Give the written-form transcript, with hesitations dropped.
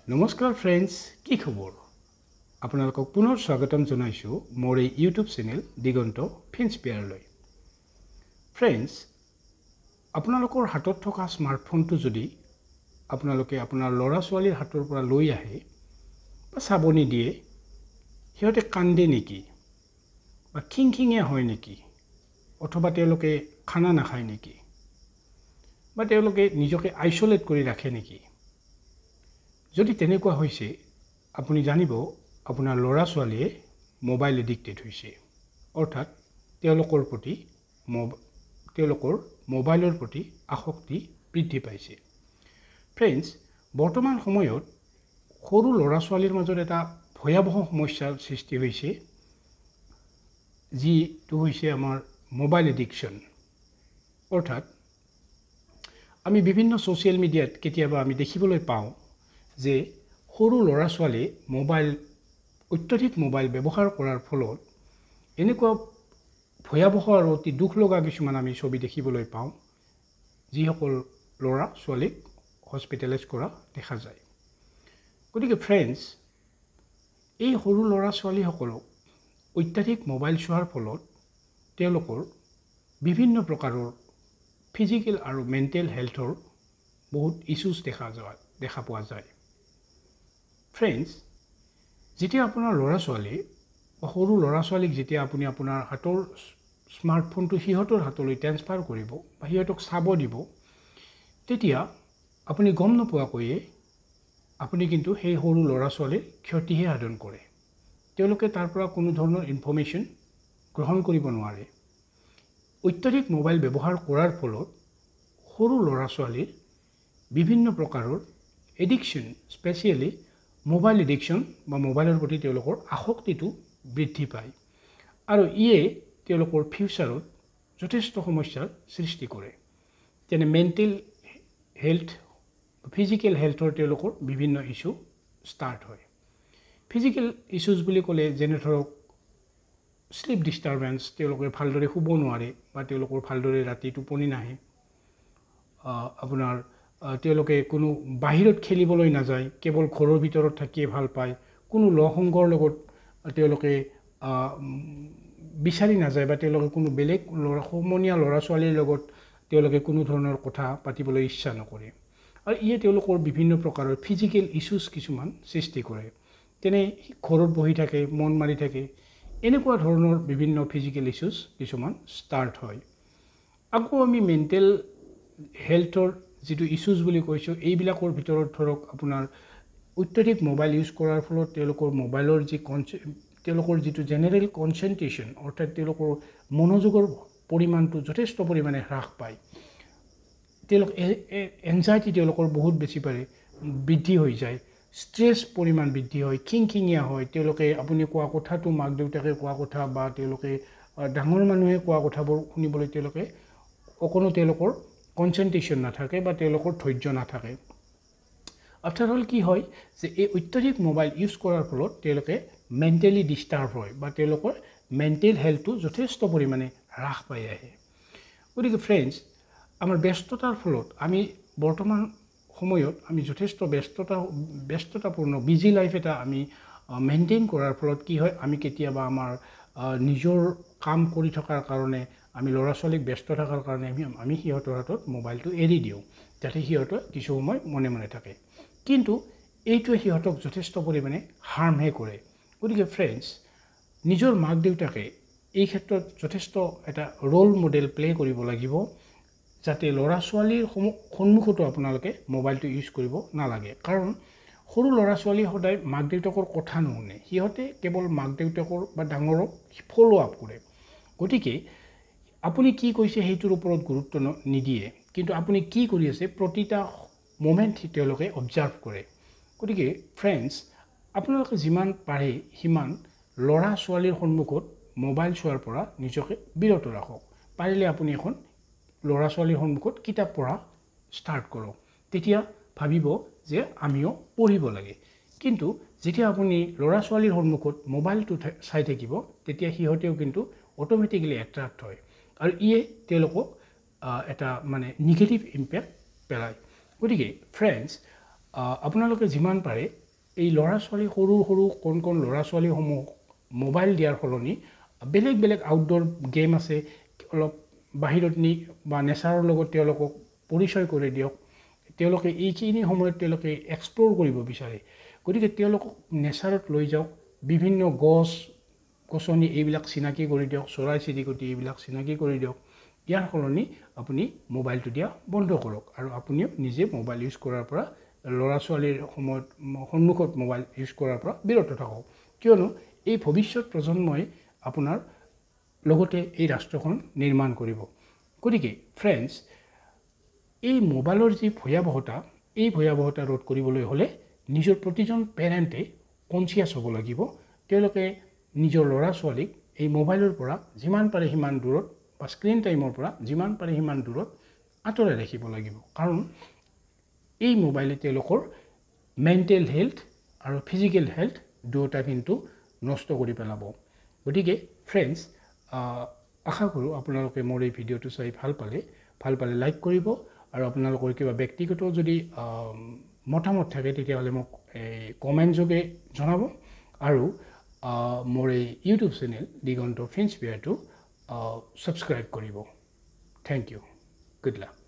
নমস্কাৰ ফ্ৰেণ্ডছ, কি খবৰ? আপোনালোকক পুনৰ স্বাগতম জনাইছোঁ মোৰ এই ইউটিউব চেনেল দিগন্ত ফিনস্পেয়াৰলৈ। ফ্ৰেণ্ডছ, আপোনালোকৰ হাতত থকা স্মাৰ্টফোনটো যদি আপোনালোকে আপোনাৰ ল'ৰা ছোৱালীৰ হাতৰ পৰা লৈ আহে বা চাব নিদিয়ে, সিহঁতে কান্দে নেকি বা খিংখিঙীয়া হয় নেকি, অথবা তেওঁলোকে খানা নাখায় নেকি, বা তেওঁলোকে নিজকে আইচলেট কৰি ৰাখে নেকি? যদি তেনেকুৱা হৈছে, আপুনি জানিব আপোনাৰ ল'ৰা ছোৱালীয়ে মোবাইল এডিক্টেড হৈছে, অৰ্থাৎ তেওঁলোকৰ মোবাইলৰ প্ৰতি আসক্তি বৃদ্ধি পাইছে। ফ্ৰেণ্ডছ, বৰ্তমান সময়ত সৰু ল'ৰা ছোৱালীৰ মাজত এটা ভয়াৱহ সমস্যাৰ সৃষ্টি হৈছে, যিটো হৈছে আমাৰ মোবাইল এডিকশ্যন। অৰ্থাৎ আমি বিভিন্ন ছ'চিয়েল মিডিয়াত কেতিয়াবা আমি দেখিবলৈ পাওঁ যে সৰু ল'ৰা ছোৱালীয়ে অত্যধিক মোবাইল ব্যৱহাৰ কৰাৰ ফলত এনেকুৱা ভয়াৱহ আৰু অতি দুখ লগা কিছুমান আমি ছবি দেখিবলৈ পাওঁ, যিসকল ল'ৰা ছোৱালীক হস্পিটেলাইজ কৰা দেখা যায়। গতিকে ফ্ৰেণ্ডছ, এই সৰু ল'ৰা ছোৱালীসকলক অত্যাধিক মোবাইল চোৱাৰ ফলত তেওঁলোকৰ বিভিন্ন প্ৰকাৰৰ ফিজিকেল আৰু মেণ্টেল হেল্থৰ বহুত ইছ্যুজ দেখা পোৱা যায়। ফ্ৰেণ্ডছ, যেতিয়া আপোনাৰ ল'ৰা ছোৱালী বা সৰু ল'ৰা ছোৱালীক যেতিয়া আপুনি আপোনাৰ হাতৰ স্মাৰ্টফোনটো সিহঁতৰ হাতলৈ ট্ৰেন্সফাৰ কৰিব বা সিহঁতক চাব দিব, তেতিয়া আপুনি গম নোপোৱাকৈয়ে আপুনি কিন্তু সেই সৰু ল'ৰা ছোৱালীৰ ক্ষতিহে সাধন কৰে। তেওঁলোকে তাৰ পৰা কোনো ধৰণৰ ইনফৰ্মেশ্যন গ্ৰহণ কৰিব নোৱাৰে। অত্যাধিক মোবাইল ব্যৱহাৰ কৰাৰ ফলত সৰু ল'ৰা ছোৱালীৰ বিভিন্ন প্ৰকাৰৰ এডিকশ্যন, স্পেচিয়েলি মোবাইল এডিকশ্যন বা মোবাইলৰ প্ৰতি তেওঁলোকৰ আসক্তিটো বৃদ্ধি পায়, আৰু ইয়ে তেওঁলোকৰ ফিউচাৰত যথেষ্ট সমস্যাৰ সৃষ্টি কৰে। যেনে মেণ্টেল হেল্থ, ফিজিকেল হেল্থৰ তেওঁলোকৰ বিভিন্ন ইছ্যু ষ্টাৰ্ট হয়। ফিজিকেল ইছ্যুজ বুলি ক'লে যেনে ধৰক শ্লিপ ডিষ্টাৰবেঞ্চ, তেওঁলোকে ভালদৰে শুব নোৱাৰে বা তেওঁলোকৰ ভালদৰে ৰাতি টোপনি নাহে। তেওঁলোকে কোনো বাহিৰত খেলিবলৈ নাযায়, কেৱল ঘৰৰ ভিতৰত থাকিয়ে ভাল পায়। কোনো লগ-সংগৰ লগত তেওঁলোকে বিচাৰি নাযায় বা তেওঁলোকে কোনো বেলেগ সমনীয়া ল'ৰা ছোৱালীৰ লগত তেওঁলোকে কোনো ধৰণৰ কথা পাতিবলৈ ইচ্ছা নকৰে, আৰু ইয়ে তেওঁলোকৰ বিভিন্ন প্ৰকাৰৰ ফিজিকেল ইছ্যুজ কিছুমান সৃষ্টি কৰে। তেনে ঘৰত বহি থাকে, মন মাৰি থাকে, এনেকুৱা ধৰণৰ বিভিন্ন ফিজিকেল ইছ্যুজ কিছুমান ষ্টাৰ্ট হয়। আকৌ আমি মেণ্টেল হেল্থৰ যিটো ইছ্যুজ বুলি কৈছোঁ, এইবিলাকৰ ভিতৰত ধৰক আপোনাৰ অত্যাধিক মোবাইল ইউজ কৰাৰ ফলত তেওঁলোকৰ যিটো জেনেৰেল কনচেনট্ৰেশ্যন, অৰ্থাৎ তেওঁলোকৰ মনোযোগৰ পৰিমাণটো যথেষ্ট পৰিমাণে হ্ৰাস পায়। এনজাইটি তেওঁলোকৰ বহুত বেছি বৃদ্ধি হৈ যায়, ষ্ট্ৰেছ পৰিমাণ বৃদ্ধি হয়, খিংখিঙীয়া হয়। তেওঁলোকে আপুনি কোৱা কথাটো, মাক দেউতাকে কোৱা কথা বা তেওঁলোকে ডাঙৰ মানুহে কোৱা কথাবোৰ শুনিবলৈ তেওঁলোকৰ কনচেনট্ৰেশ্যন নাথাকে বা তেওঁলোকৰ ধৈৰ্য নাথাকে। আফটাৰ অল কি হয় যে এই অত্যাধিক মোবাইল ইউজ কৰাৰ ফলত তেওঁলোকে মেণ্টেলি ডিষ্টাৰ্ব হয় বা তেওঁলোকৰ মেণ্টেল হেল্থটো যথেষ্ট পৰিমাণে হ্ৰাস পাই আহে। গতিকে ফ্ৰেণ্ডছ, আমাৰ ব্যস্ততাৰ ফলত আমি বৰ্তমান সময়ত আমি যথেষ্ট ব্যস্ততাপূৰ্ণ বিজি লাইফ এটা আমি মেইনটেইন কৰাৰ ফলত কি হয়, আমি কেতিয়াবা আমাৰ নিজৰ কাম কৰি থকাৰ কাৰণে, আমি ল'ৰা ছোৱালীক ব্যস্ত থকাৰ কাৰণে আমি সিহঁতৰ হাতত মোবাইলটো এৰি দিওঁ, যাতে সিহঁতে কিছু সময় মনে মনে থাকে। কিন্তু এইটোৱে সিহঁতক যথেষ্ট পৰিমাণে হাৰ্মহে কৰে। গতিকে ফ্ৰেণ্ডছ, নিজৰ মাক দেউতাকে এই ক্ষেত্ৰত যথেষ্ট এটা ৰোল মডেল প্লে' কৰিব লাগিব, যাতে ল'ৰা ছোৱালীৰ সন্মুখতো আপোনালোকে মোবাইলটো ইউজ কৰিব নালাগে। কাৰণ সৰু ল'ৰা ছোৱালী সদায় মাক দেউতাকৰ কথা নুশুনে, সিহঁতে কেৱল মাক দেউতাকৰ বা ডাঙৰক ফ'ল' আপ কৰে। গতিকে আপুনি কি কৈছে সেইটোৰ ওপৰত গুৰুত্ব নিদিয়ে, কিন্তু আপুনি কি কৰি আছে প্ৰতিটা মোমেণ্ট তেওঁলোকে অবজাৰ্ভ কৰে। গতিকে ফ্ৰেণ্ডছ, আপোনালোকে যিমান পাৰে সিমান ল'ৰা ছোৱালীৰ সন্মুখত মোবাইল চোৱাৰ পৰা নিজকে বিৰত ৰাখক। পাৰিলে আপুনি এখন ল'ৰা ছোৱালীৰ সন্মুখত কিতাপ পঢ়া ষ্টাৰ্ট কৰক, তেতিয়া ভাবিব যে আমিও পঢ়িব লাগে। কিন্তু যেতিয়া আপুনি ল'ৰা ছোৱালীৰ সন্মুখত মোবাইলটো চাই থাকিব, তেতিয়া সিহঁতেও কিন্তু অট'মেটিকেলি এট্ৰাক্ট হয়, আৰু ইয়ে তেওঁলোকক এটা নিগেটিভ ইম্পেক্ট পেলায়। গতিকে ফ্ৰেণ্ডছ, আপোনালোকে যিমান পাৰে এই ল'ৰা ছোৱালী সৰু সৰু কোন ল'ৰা ছোৱালীসমূহ মোবাইল দিয়াৰ সলনি বেলেগ বেলেগ আউটডোৰ গেম আছে অলপ বাহিৰত নি বা নেচাৰৰ লগত তেওঁলোকক পৰিচয় কৰি দিয়ক তেওঁলোকে এইখিনি সময়ত তেওঁলোকে এক্সপ্ল'ৰ কৰিব বিচাৰে গতিকে তেওঁলোকক নেচাৰত লৈ যাওক বিভিন্ন গছ গছনি এইবিলাক চিনাকি কৰি দিয়ক চৰাই চিৰিকটি এইবিলাক চিনাকি কৰি দিয়ক ইয়াৰ সলনি আপুনি মোবাইলটো দিয়া বন্ধ কৰক আৰু আপুনিও নিজে মোবাইল ইউজ কৰাৰ পৰা ল'ৰা ছোৱালীৰ সময়ত সন্মুখত মোবাইল ইউজ কৰাৰ পৰা বিৰত থাকক কিয়নো এই ভৱিষ্যত প্ৰজন্মই আপোনাৰ লগতে এই ৰাষ্ট্ৰখন নিৰ্মাণ কৰিব গতিকে ফ্ৰেণ্ডছ এই মোবাইলৰ যি ভয়াৱহতা এই ভয়াৱহতা ৰোধ কৰিবলৈ হ'লে নিজৰ প্ৰতিজন পেৰেণ্টে কনচিয়াছ হ'ব লাগিব তেওঁলোকে নিজৰ ল'ৰা ছোৱালীক এই মোবাইলৰ পৰা যিমান পাৰে সিমান দূৰত বা স্ক্ৰীন টাইমৰ পৰা যিমান পাৰে সিমান দূৰত আঁতৰাই ৰাখিব লাগিব কাৰণ এই মোবাইলে তেওঁলোকৰ মেণ্টেল হেল্থ আৰু ফিজিকেল হেল্থ দুয়োটা কিন্তু নষ্ট কৰি পেলাব গতিকে ফ্ৰেণ্ডছ আশা কৰোঁ আপোনালোকে মোৰ এই ভিডিঅ'টো চাই ভাল পালে লাইক কৰিব আৰু আপোনালোকৰ কিবা ব্যক্তিগত যদি মতামত থাকে তেতিয়াহ'লে মোক কমেণ্ট যোগে জনাব আৰু মোৰ এই ইউটিউব চেনেল দিগন্ত ফিঞ্চবিয়াৰটো ছাবস্ক্ৰাইব কৰিব থেংক ইউ গুড লাক